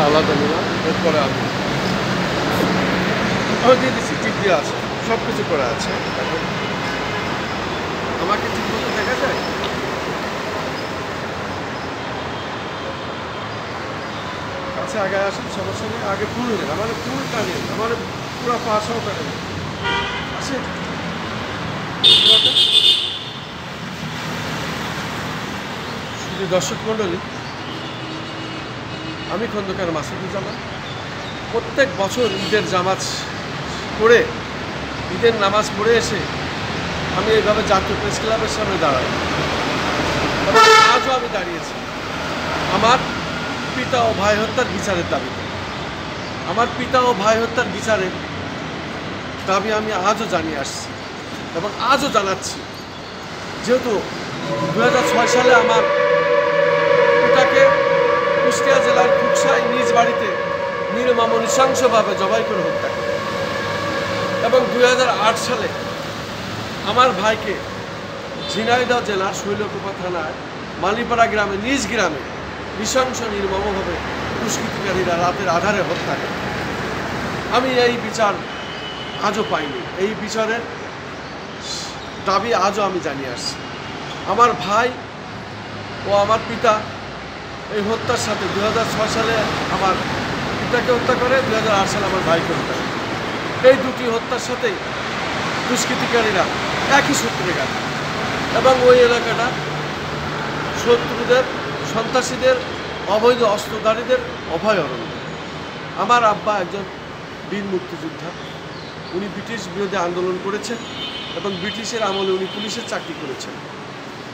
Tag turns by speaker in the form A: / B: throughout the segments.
A: এটা আলাদা নিলাম, এরপরে আমি দিয়ে দিচ্ছি, টিপ দিয়ে আছে, সব কিছু করা আছে। এখন আমাকে ঠিক মতো দেখা যায়। কাছে আগে আসেন, সমস্যা নেই, আগে ফুল নেন, আমার ফুল টানেন, আমার পুরো পাশাও টানেন। আসে শুধু দর্শক মণ্ডলী, আমি খন্দকার মাসুদুজ্জামান। প্রত্যেক বছর ঈদের জামাত পড়ে, ঈদের নামাজ পড়ে এসে আমি এইভাবে জাতীয় প্রেস ক্লাবের সামনে দাঁড়াই এবং আজও আমি দাঁড়িয়েছি আমার পিতা ও ভাই হত্যার বিচারের দাবিতে। আমার পিতা ও ভাই হত্যার বিচারের দাবি আমি আজও জানিয়ে আসছি এবং আজও জানাচ্ছি। যেহেতু 2006 সালে আমার পিতাকে কুষ্টিয়া জেলার খুকসায় নিজ বাড়িতে নির্মম নৃশংসভাবে জবাই করে হত্যা করে এবং 2008 সালে আমার ভাইকে ঝিনাইদহ জেলার শৈলকুপা থানায় মালিপাড়া গ্রামে, নিজ গ্রামে নৃশংস নির্মমভাবে দুষ্কৃতিকারীরা রাতের আধারে হত্যা করে। আমি এই বিচার আজও পাইনি। এই বিচারের দাবি আজও আমি জানিয়ে আসছি। আমার ভাই ও আমার পিতা এই হত্যার সাথে 2006 সালে আমার পিতাকে হত্যা করে, 2008 সালে আমার ভাইকে হত্যা করে। এই দুটি হত্যার সাথেই দুষ্কৃতিকারীরা একই সূত্রে গেল এবং ওই এলাকাটা শত্রুদের, সন্ত্রাসীদের, অবৈধ অস্ত্রধারীদের অভয়ারণ্য। আমার আব্বা একজন বীর মুক্তিযোদ্ধা। উনি ব্রিটিশ বিরোধী আন্দোলন করেছেন এবং ব্রিটিশের আমলে উনি পুলিশের চাকরি করেছেন।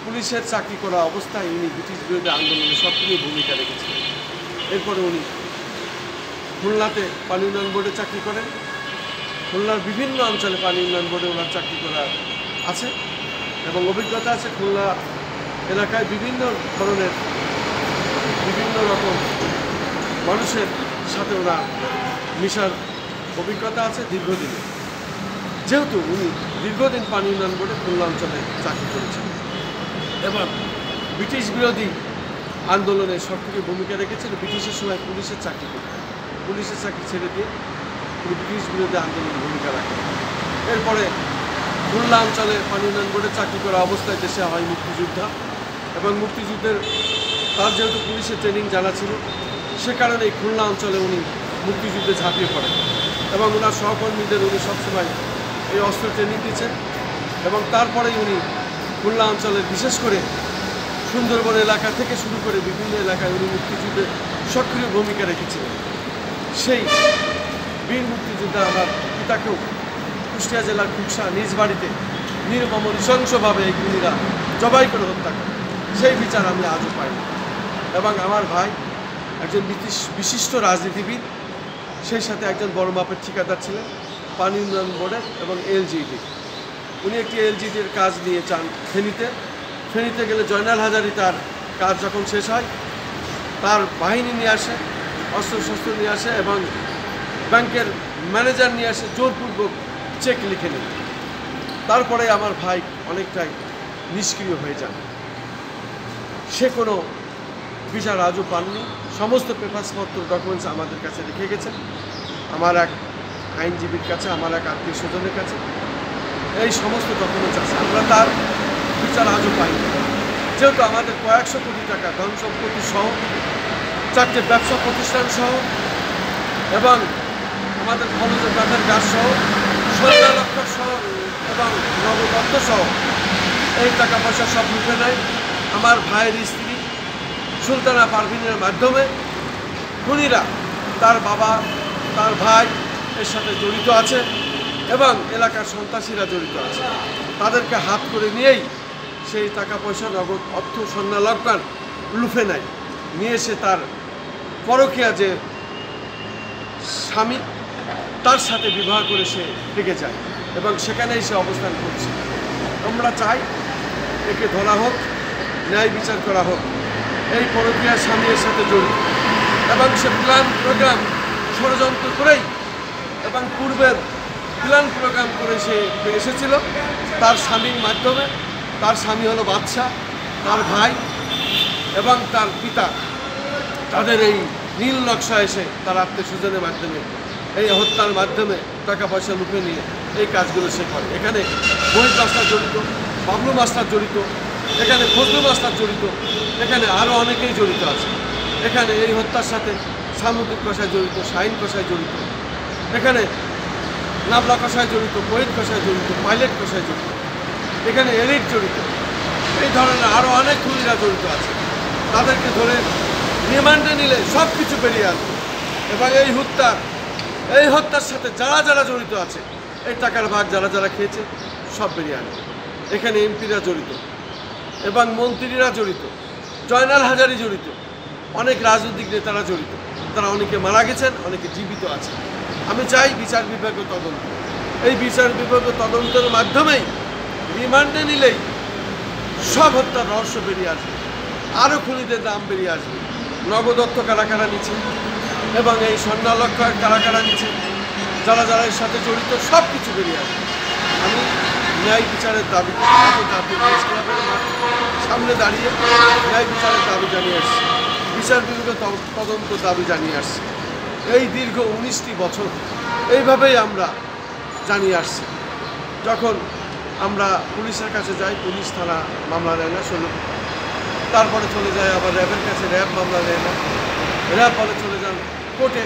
A: পুলিশের চাকরি করা অবস্থায় উনি ব্রিটিশ বিরোধী আন্দোলনে সক্রিয় ভূমিকা রেখেছিলেন। এরপরে উনি খুলনাতে পানি উন্নয়ন বোর্ডে চাকরি করেন। খুলনার বিভিন্ন অঞ্চলে পানি উন্নয়ন বোর্ডে ওনার চাকরি করা আছে এবং অভিজ্ঞতা আছে। খুলনা এলাকায় বিভিন্ন ধরনের, বিভিন্ন রকম মানুষের সাথে ওনার মিশার অভিজ্ঞতা আছে দীর্ঘদিনে। যেহেতু উনি দীর্ঘদিন পানি উন্নয়ন বোর্ডে খুলনা অঞ্চলে চাকরি করেছেন এবং ব্রিটিশ বিরোধী আন্দোলনে সক্রিয় ভূমিকা রেখেছিল। ব্রিটিশের সময় পুলিশের চাকরি করতেন, পুলিশের চাকরি ছেড়ে দিয়ে তিনি ব্রিটিশ বিরোধী আন্দোলনে ভূমিকা রাখেন। এরপরে খুলনা অঞ্চলে পানি উন্নয়ন বোর্ডে চাকরি করা অবস্থায় দেশে হয় মুক্তিযোদ্ধা এবং মুক্তিযুদ্ধের তার যেহেতু পুলিশের ট্রেনিং জানা ছিল, সে কারণে এই খুলনা অঞ্চলে উনি মুক্তিযুদ্ধে ঝাঁপিয়ে পড়েন এবং ওনার সহকর্মীদের উনি সবসময় এই অস্ত্র ট্রেনিং দিচ্ছেন এবং তারপরেই উনি খুলনা অঞ্চলের, বিশেষ করে সুন্দরবন এলাকা থেকে শুরু করে বিভিন্ন এলাকায় উনি মুক্তিযুদ্ধে সক্রিয় ভূমিকা রেখেছিলেন। সেই বীর মুক্তিযোদ্ধা আমার পিতাকেও কুষ্টিয়া জেলার খুকসা নিজ বাড়িতে নির্মম নৃশংসভাবে এই খুনিরা জবাই করে হত্যা করে। সেই বিচার আমি আজও পাইনি এবং আমার ভাই একজন বিশিষ্ট রাজনীতিবিদ, সেই সাথে একজন বড় মাপের ঠিকাদার ছিলেন পানি উন্নয়ন বোর্ডের এবং এলজিডি। উনি একটি এলজিডির কাজ নিয়ে চান ফেনীতে গেলে জয়নাল হাজারি তার কাজ যখন শেষ হয় তার বাহিনী নিয়ে আসে, অস্ত্রশস্ত্র নিয়ে আসে এবং ব্যাংকের ম্যানেজার নিয়ে আসে, জোরপূর্বক চেক লিখে নেন। তারপরে আমার ভাই অনেকটাই নিষ্ক্রিয় হয়ে যান। সে কোনো বিচার আজও পাননি। সমস্ত পেপারসপত্র, ডকুমেন্টস আমাদের কাছে রেখে গেছেন, আমার এক আইনজীবীর কাছে, আমার এক আত্মীয় স্বজনের কাছে এই সমস্ত ডকুমেন্টস আছে। আমরা তার বিচার আজও পাইনি। যেহেতু আমাদের কয়েকশো কোটি টাকা ধন সম্পত্তি সহ, 4টে ব্যবসা প্রতিষ্ঠান সহ এবং আমাদের খরচের কাঠের গাছ সহ, স্বর্ণালঙ্কার সহ এবং নগদ সহ এই টাকা পয়সা সব লুটে নেয় আমার ভাইয়ের স্ত্রী সুলতানা পারভিনের মাধ্যমে। খুনিরা, তার বাবা, তার ভাই এর সাথে জড়িত আছে এবং এলাকার সন্ত্রাসীরা জড়িত আছে। তাদেরকে হাত করে নিয়েই সেই টাকা পয়সা, নগদ অর্থ, স্বর্ণালঙ্কার লুফে নেয়, নিয়ে এসে তার পরকীয়া যে স্বামী তার সাথে বিবাহ করে সে রেগে যায় এবং সেখানেই সে অবস্থান করছে। আমরা চাই একে ধরা হোক, ন্যায় বিচার করা হোক। এই পরকীয়া স্বামীর সাথে জড়িত এবং সে প্ল্যান প্রোগ্রাম ষড়যন্ত্র করেই এবং পূর্বের প্ল্যান প্রোগ্রাম করে সে এসেছিল তার স্বামীর মাধ্যমে। তার স্বামী হলো বাদশা, তার ভাই এবং তার পিতা। তাদের এই নীল নকশা এসে তার আত্মীয় স্বজনের মাধ্যমে এই হত্যার মাধ্যমে টাকা পয়সা লুপে নিয়ে এই কাজগুলো সে করে। এখানে মহিত মাস্টার জড়িত, বাবলু মাস্টার জড়িত, এখানে ফজলু মাস্টার জড়িত, এখানে আরও অনেকেই জড়িত আছে। এখানে এই হত্যার সাথে সামুদ্রিক কষায় জড়িত, শাহিন কষায় জড়িত, এখানে নাবলা কষায় জড়িত, মহিত কষায় জড়িত, পাইলট কষায় জড়িত, এখানে এলিট জড়িত, এই ধরনের আরও অনেক খুনিরা জড়িত আছে। তাদেরকে ধরে রিমান্ডে নিলে সব কিছু বেরিয়ে আসবে এবং এই হত্যার সাথে যারা যারা জড়িত আছে, এই টাকার ভাগ যারা যারা খেয়েছে সব বেরিয়ে আসবে। এখানে এমপিরা জড়িত এবং মন্ত্রীরা জড়িত, জয়নাল হাজারি জড়িত, অনেক রাজনৈতিক নেতারা জড়িত। তারা অনেকে মারা গেছেন, অনেকে জীবিত আছে। আমি চাই বিচার বিভাগীয় তদন্ত। এই বিচার বিভাগীয় তদন্তের মাধ্যমেই রিমান্ডে নিলেই সব হত্যার রহস্য বেরিয়ে আসবে, আরও খুনিদের নাম বেরিয়ে আসবে, নগদ অর্থ কারা কারা নিচ্ছে এবং এই স্বর্ণালক্ষ কারা কারা নিচ্ছে, যারা যারা এর সাথে জড়িত সব কিছু বেরিয়ে আসবে। আমি ন্যায় বিচারের দাবি জাতীয় প্রেস ক্লাবের সামনে দাঁড়িয়ে ন্যায় বিচারের দাবি জানিয়ে আসছি, বিচার বিভাগীয় তদন্ত দাবি জানিয়ে আসছি। এই দীর্ঘ 19টি বছর এইভাবেই আমরা জানিয়ে আসছি। যখন আমরা পুলিশের কাছে যাই, পুলিশ থানা মামলা নেয় না 16, তারপরে চলে যায় আবার র্যাবের কাছে, র্যাব মামলা নেয় না, র্যাব বলে চলে যান কোর্টে,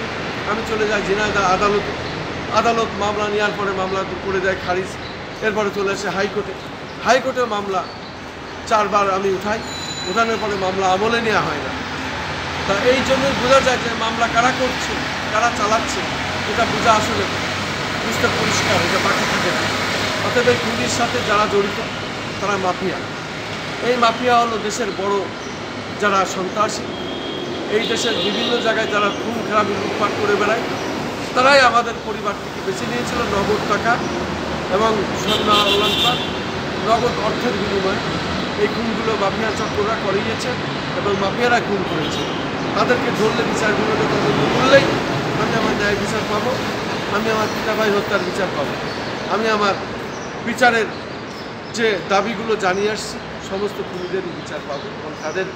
A: আমি চলে যাই ঝিনাইদহ আদালতে, আদালত মামলা নেওয়ার পরে মামলা করে দেয় খারিজ, এরপরে চলে আসে হাইকোর্টে, হাইকোর্টে মামলা 4 বার আমি উঠাই, উঠানোর পরে মামলা আমলে নেওয়া হয় না। তা এই জন্যই বোঝা যায় যে মামলা কারা করছে, কারা চালাচ্ছে, এটা বোঝা আসলে বুঝতে পরিষ্কার, এটা বাকি থাকে না। অতএব এই খুনির সাথে যারা জড়িত তারা মাফিয়া। এই মাফিয়া হলো দেশের বড় যারা সন্ত্রাসী, এই দেশের বিভিন্ন জায়গায় যারা খুন খারাপি লুটপাট করে বেড়ায়, তারাই আমাদের পরিবার থেকে বেছে নিয়েছিল নগদ টাকা এবং স্বর্ণ অলংকার, নগদ অর্থের বিনিময়ে এই খুনগুলো মাফিয়া চক্ররা করিয়েছে এবং মাফিয়ারা খুন করেছে। তাদেরকে ধরলে বিচার বিভাগে তদন্ত করলেই আমি আমার ন্যায় বিচার পাবো, আমি আমার পিতা ভাই হত্যার বিচার পাবো, আমি আমার বিচারের যে দাবিগুলো জানিয়ে আসছি সমস্ত খুনিদেরই বিচার পাবো এবং তাদের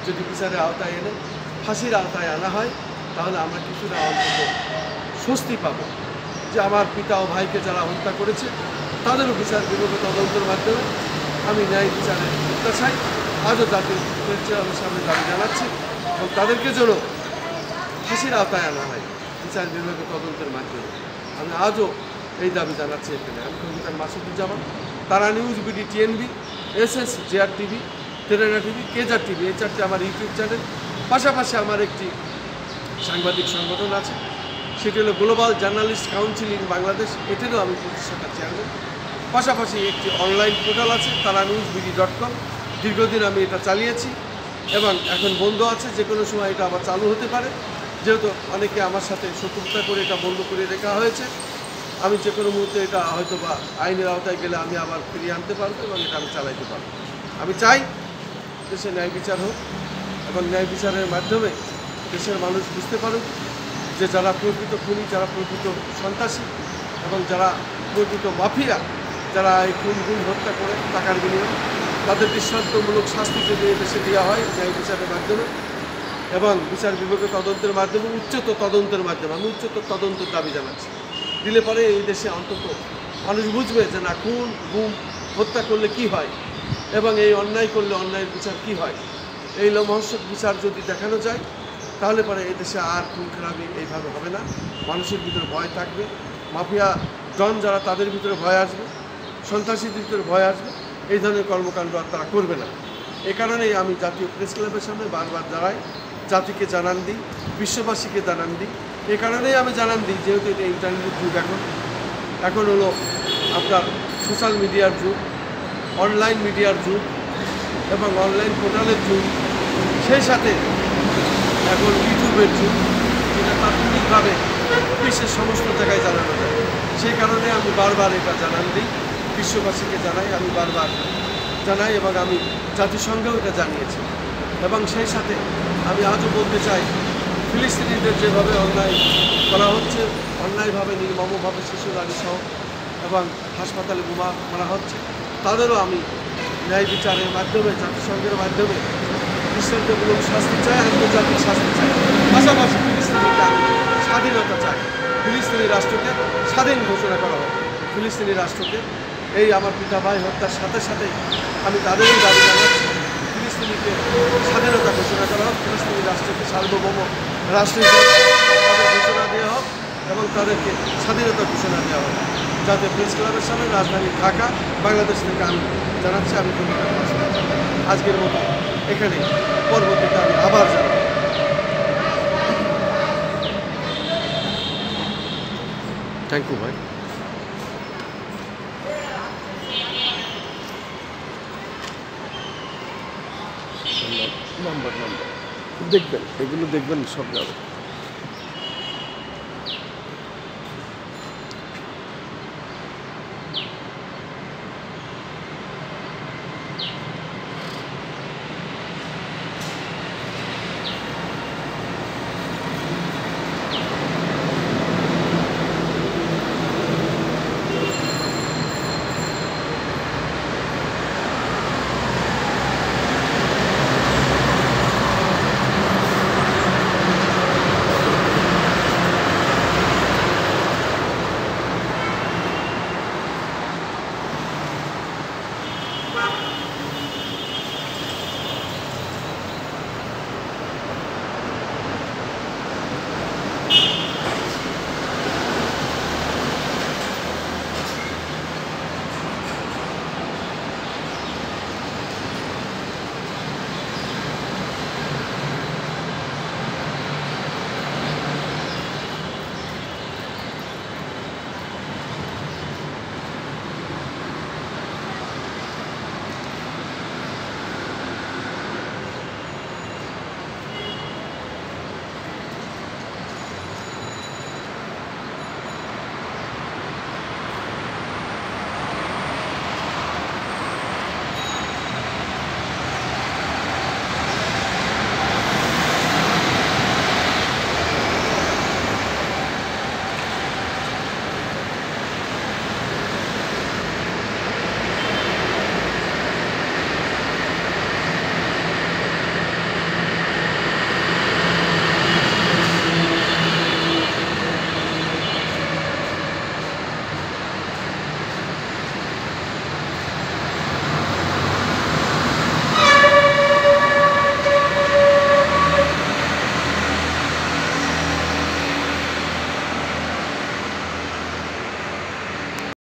A: যদি বিচারের আওতায় এনে ফাঁসির আওতায় আনা হয় তাহলে আমরা কিছুটা অন্তত স্বস্তি পাবো যে আমার পিতা ও ভাইকে যারা হত্যা করেছে তাদেরও বিচার বিভাগীয় তদন্তের মাধ্যমে আমি ন্যায় বিচারের প্রত্যাশায় আজও জাতীয় প্রেস ক্লাবের সামনে দাবি জানাচ্ছি এবং তাদেরকে যেন ফাঁসির আওতায় আনা হয় বিচার বিভাগীয় তদন্তের মাধ্যমে। আমি আজও এই দাবি জানাচ্ছি এখানে। আমি কবিতার Masuduzzaman, Tara news, BD TNB, SS, JR TV, তেরেনা টিভি, কেজার টিভি, এই 4টে আমার ইউটিউব চ্যানেল। পাশাপাশি আমার একটি সাংবাদিক সংগঠন আছে, সেটি হলো global journalist council in Bangladesh, এটিরও আমি প্রতিষ্ঠাতা চেয়ারম্যান। পাশাপাশি একটি অনলাইন পোর্টাল আছে taranewsbd.com, দীর্ঘদিন আমি এটা চালিয়েছি এবং এখন বন্ধ আছে, যে কোনো সময় এটা আবার চালু হতে পারে, যেহেতু অনেকে আমার সাথে শত্রুতা করে এটা বন্ধ করে রাখা হয়েছে। আমি যে কোনো মুহূর্তে এটা হয়তো বা আইনের আওতায় গেলে আমি আবার ফিরিয়ে আনতে পারবো এবং এটা আমি চালাইতে পারবো। আমি চাই দেশে ন্যায় বিচার হোক এবং ন্যায় বিচারের মাধ্যমে দেশের মানুষ বুঝতে পারুক যে যারা প্রকৃত খুনি, যারা প্রকৃত সন্ত্রাসী এবং যারা প্রকৃত মাফিয়া, যারা এই খুন হত্যা করে টাকার বিনিময়ে, তাদের দৃষ্টান্তমূলক শাস্তি যদি দেশে দেওয়া হয় ন্যায় বিচারের মাধ্যমে এবং বিচার বিভাগীয় তদন্তের মাধ্যমে, উচ্চতর তদন্তের মাধ্যমে, আমি উচ্চতর তদন্তের দাবি জানাচ্ছি। দিলে পরে এই দেশে অন্তত মানুষ বুঝবে যে না, খুন গুম হত্যা করলে কি হয় এবং এই অন্যায় করলে অন্যায়ের বিচার কি হয়। এই লোমহর্ষক বিচার যদি দেখানো যায় তাহলে পরে এই দেশে আর খুন খারাপি এইভাবে হবে না, মানুষের ভিতরে ভয় থাকবে, মাফিয়া ডন যারা তাদের ভিতরে ভয় আসবে, সন্ত্রাসীদের ভিতরে ভয় আসবে, এই ধরনের কর্মকাণ্ড আর তারা করবে না। এ কারণেই আমি জাতীয় প্রেস ক্লাবের সামনে বারবার দাঁড়াই, জাতিকে জানান দিই, বিশ্ববাসীকে জানান দিই। এ কারণেই আমি জানান দিই যেহেতু এটা ইন্টারনেটের যুগ, এখন হলো আপনার সোশ্যাল মিডিয়ার যুগ, অনলাইন মিডিয়ার যুগ এবং অনলাইন পোর্টালের যুগ, সেই সাথে এখন ইউটিউবের যুগ, যেটা তাৎক্ষণিকভাবে বিশ্বের সমস্ত জায়গায় জানানো যায়। সেই কারণে আমি বারবার এটা জানান দিই, বিশ্ববাসীকে জানাই, আমি বারবার জানাই এবং আমি জাতিসংঘেও এটা জানিয়েছি। এবং সেই সাথে আমি আজও বলতে চাই, ফিলিস্তিনিদের যেভাবে অন্যায় করা হচ্ছে, অন্যায়ভাবে নির্মমভাবে শিশু নারী সহ এবং হাসপাতালে বোমা মারা হচ্ছে, তাদেরও আমি ন্যায় বিচারের মাধ্যমে, জাতিসংঘের মাধ্যমে দৃষ্টান্তমূলক শাস্তি চাই, আন্তর্জাতিক শাস্তি চাই। পাশাপাশি ফিলিস্তিনিকে আমি স্বাধীনতা চাই। ফিলিস্তিনি রাষ্ট্রকে স্বাধীন ঘোষণা করা হোক। ফিলিস্তিনি রাষ্ট্রকে এই আমার পিতা ভাই হত্যার সাথে সাথে আমি তাদেরই দাবি জানাচ্ছি, ফিলিস্তিনিকে স্বাধীনতা ঘোষণা করা হোক, ফিলিস্তিনি রাষ্ট্রকে সার্বভৌম রাষ্ট্র হিসেবে তাদের ঘোষণা দেওয়া হোক এবং তাদেরকে স্বাধীনতা ঘোষণা দেওয়া হোক, যাতে প্রেস ক্লাবের সামনে রাজধানী ঢাকা বাংলাদেশ থেকে আমি জানাচ্ছি আমি কবিতা আজকের মতো এখানে, পরবর্তীতে আমি আবার জানাবো। থ্যাংক ইউ ভাই। নাম্বার দেখবেন, এগুলো দেখবেন, সব যাবে।